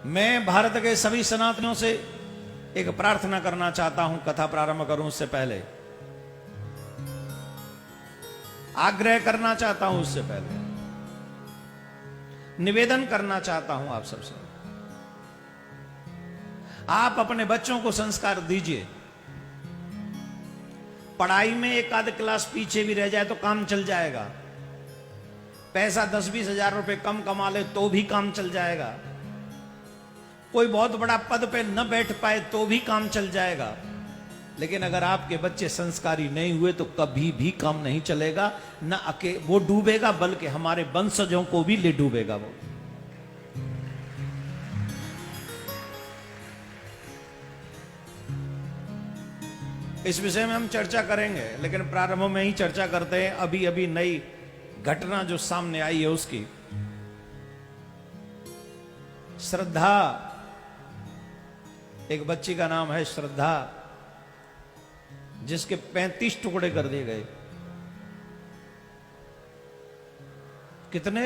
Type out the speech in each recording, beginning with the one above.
मैं भारत के सभी सनातनियों से एक प्रार्थना करना चाहता हूं। कथा प्रारंभ करूं उससे पहले आग्रह करना चाहता हूं, उससे पहले निवेदन करना चाहता हूं आप सबसे। आप अपने बच्चों को संस्कार दीजिए। पढ़ाई में एक आध क्लास पीछे भी रह जाए तो काम चल जाएगा। पैसा 10-20 हजार रुपए कम कमा ले तो भी काम चल जाएगा। कोई बहुत बड़ा पद पे न बैठ पाए तो भी काम चल जाएगा। लेकिन अगर आपके बच्चे संस्कारी नहीं हुए तो कभी भी काम नहीं चलेगा। न वो डूबेगा बल्कि हमारे वंशजों को भी ले डूबेगा वो। इस विषय में हम चर्चा करेंगे, लेकिन प्रारंभ में ही चर्चा करते हैं। अभी अभी नई घटना जो सामने आई है उसकी। श्रद्धा, एक बच्ची का नाम है श्रद्धा, जिसके 35 टुकड़े कर दिए गए। कितने?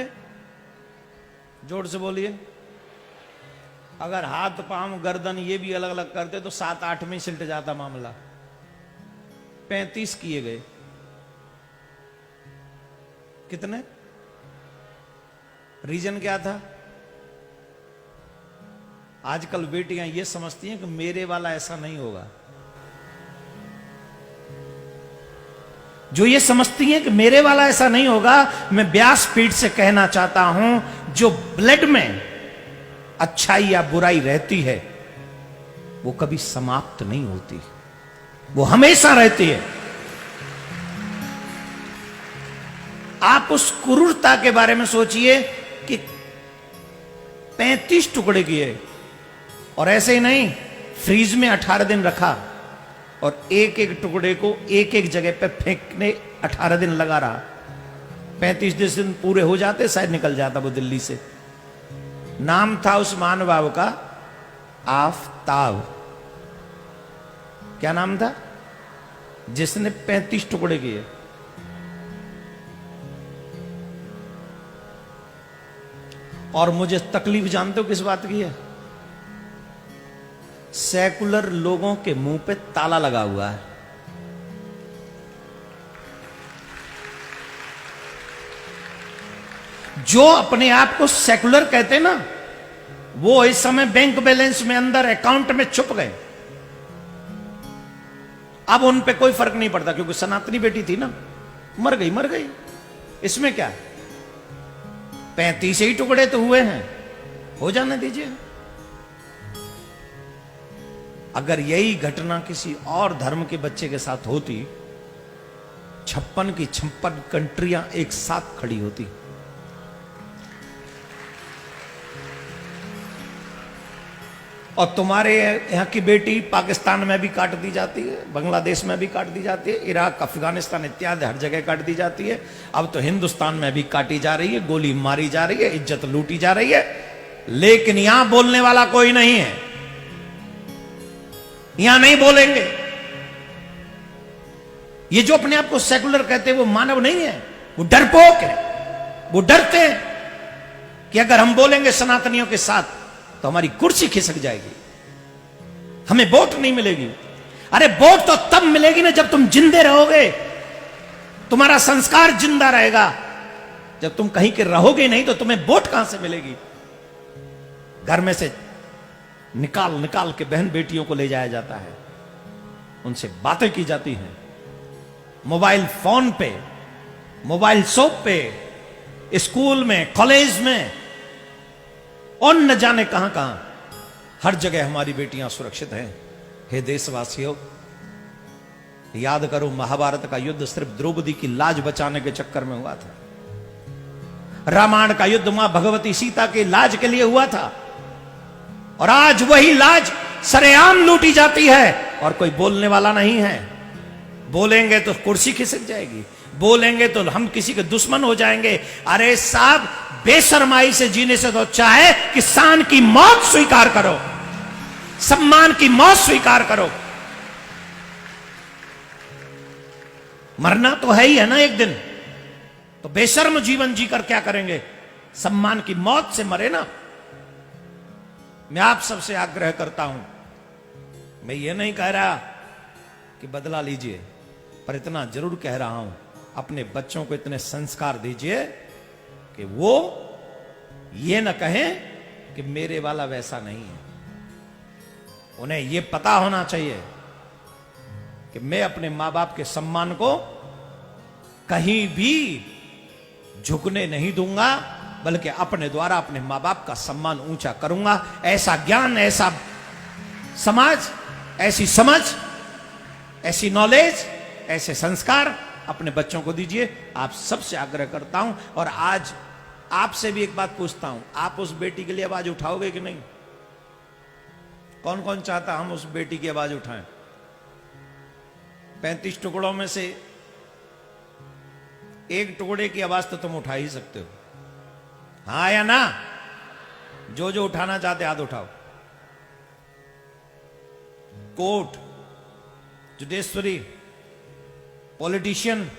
जोर से बोलिए। अगर हाथ पांव गर्दन ये भी अलग अलग करते तो 7-8 में सिलट जाता मामला। 35 किए गए। कितने? रीजन क्या था? आजकल बेटियां ये समझती हैं कि मेरे वाला ऐसा नहीं होगा। जो ये समझती हैं कि मेरे वाला ऐसा नहीं होगा, मैं व्यासपीठ से कहना चाहता हूं, जो ब्लड में अच्छाई या बुराई रहती है वो कभी समाप्त नहीं होती, वो हमेशा रहती है। आप उस क्रूरता के बारे में सोचिए कि 35 टुकड़े किए और ऐसे ही नहीं, फ्रीज में 18 दिन रखा और एक एक टुकड़े को एक एक जगह पे फेंकने 18 दिन लगा रहा। 35 दिन पूरे हो जाते शायद निकल जाता वो दिल्ली से। नाम था उस महानुभाव का आफताब। क्या नाम था? जिसने 35 टुकड़े किए। और मुझे तकलीफ जानते हो किस बात की है? सेकुलर लोगों के मुंह पे ताला लगा हुआ है। जो अपने आप को सेकुलर कहते हैं ना, वो इस समय बैंक बैलेंस में अंदर अकाउंट में छुप गए। अब उन पे कोई फर्क नहीं पड़ता, क्योंकि सनातनी बेटी थी ना, मर गई मर गई। इसमें क्या? 35 ही टुकड़े तो हुए हैं, हो जाने दीजिए। अगर यही घटना किसी और धर्म के बच्चे के साथ होती, 56 की 56 कंट्रियां एक साथ खड़ी होती। और तुम्हारे यहां की बेटी पाकिस्तान में भी काट दी जाती है, बांग्लादेश में भी काट दी जाती है, इराक अफगानिस्तान इत्यादि हर जगह काट दी जाती है। अब तो हिंदुस्तान में भी काटी जा रही है, गोली मारी जा रही है, इज्जत लूटी जा रही है। लेकिन यहां बोलने वाला कोई नहीं है। यहां नहीं बोलेंगे। ये जो अपने आप को सेकुलर कहते हैं वो मानव नहीं है, वो डरपोक है। वो डरते हैं कि अगर हम बोलेंगे सनातनियों के साथ तो हमारी कुर्सी खिसक जाएगी, हमें वोट नहीं मिलेगी। अरे वोट तो तब मिलेगी ना जब तुम जिंदे रहोगे, तुम्हारा संस्कार जिंदा रहेगा। जब तुम कहीं के रहोगे नहीं तो तुम्हें वोट कहां से मिलेगी? घर में से निकाल निकाल के बहन बेटियों को ले जाया जाता है, उनसे बातें की जाती हैं, मोबाइल फोन पे, मोबाइल शॉप पे, स्कूल में, कॉलेज में, और न जाने कहां कहां। हर जगह हमारी बेटियां सुरक्षित हैं। हे देशवासियों, याद करो, महाभारत का युद्ध सिर्फ द्रौपदी की लाज बचाने के चक्कर में हुआ था। रामायण का युद्ध मां भगवती सीता की लाज के लिए हुआ था। और आज वही लाज सरेआम लूटी जाती है और कोई बोलने वाला नहीं है। बोलेंगे तो कुर्सी खिसक जाएगी, बोलेंगे तो हम किसी के दुश्मन हो जाएंगे। अरे साहब, बेशर्माई से जीने से तो अच्छा है कि शान की मौत स्वीकार करो, सम्मान की मौत स्वीकार करो। मरना तो है ही है ना एक दिन, तो बेशर्म जीवन जीकर क्या करेंगे? सम्मान की मौत से मरे ना। मैं आप सबसे आग्रह करता हूं, मैं ये नहीं कह रहा कि बदला लीजिए, पर इतना जरूर कह रहा हूं, अपने बच्चों को इतने संस्कार दीजिए कि वो ये न कहें कि मेरे वाला वैसा नहीं है। उन्हें ये पता होना चाहिए कि मैं अपने मां बाप के सम्मान को कहीं भी झुकने नहीं दूंगा, बल्कि अपने द्वारा अपने मां बाप का सम्मान ऊंचा करूंगा। ऐसा ज्ञान, ऐसा समाज, ऐसी समझ, ऐसी नॉलेज, ऐसे संस्कार अपने बच्चों को दीजिए। आप सबसे आग्रह करता हूं। और आज आपसे भी एक बात पूछता हूं, आप उस बेटी के लिए आवाज उठाओगे कि नहीं? कौन कौन चाहता हम उस बेटी की आवाज उठाएं? 35 टुकड़ों में से एक टुकड़े की आवाज तो तुम उठा ही सकते हो, हाँ या ना? जो जो उठाना चाहते हाथ उठाओ। कोर्ट, जुडिशरी, पॉलिटिशियन,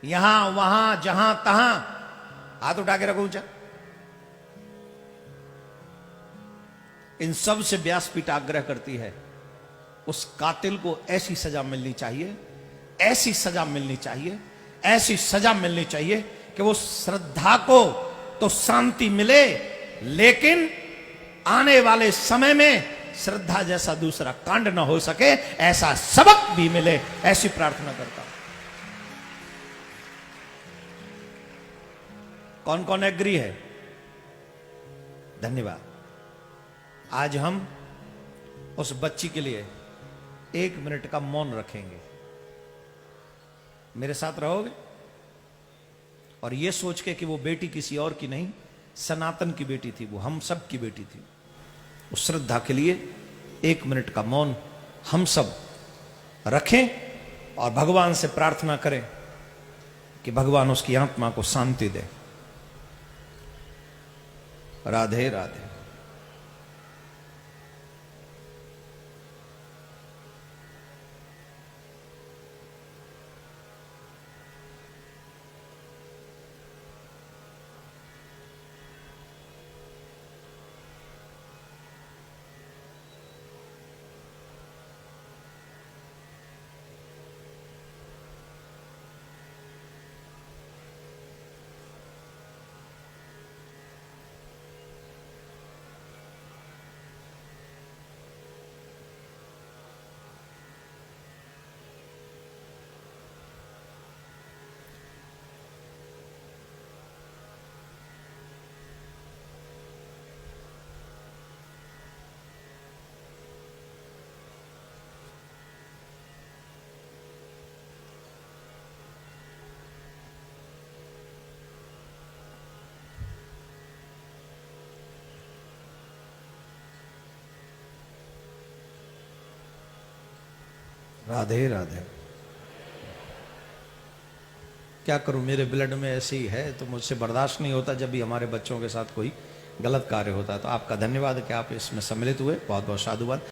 यहां वहां जहां तहां हाथ उठा के रखो ऊंचा। इन सब से व्यासपीठ आग्रह करती है, उस कातिल को ऐसी सजा मिलनी चाहिए, ऐसी सजा मिलनी चाहिए, ऐसी सजा मिलनी चाहिए कि वो श्रद्धा को तो शांति मिले, लेकिन आने वाले समय में श्रद्धा जैसा दूसरा कांड न हो सके, ऐसा सबक भी मिले, ऐसी प्रार्थना करता हूं। कौन कौन एग्री है? धन्यवाद। आज हम उस बच्ची के लिए 1 मिनट का मौन रखेंगे। मेरे साथ रहोगे? और यह सोच के कि वो बेटी किसी और की नहीं, सनातन की बेटी थी, वो हम सब की बेटी थी। उस श्रद्धा के लिए 1 मिनट का मौन हम सब रखें और भगवान से प्रार्थना करें कि भगवान उसकी आत्मा को शांति दे। राधे राधे। राधे राधे। क्या करूं, मेरे ब्लड में ऐसे ही है, तो मुझसे बर्दाश्त नहीं होता जब भी हमारे बच्चों के साथ कोई गलत कार्य होता है। तो आपका धन्यवाद कि आप इसमें सम्मिलित हुए, बहुत बहुत साधुवाद।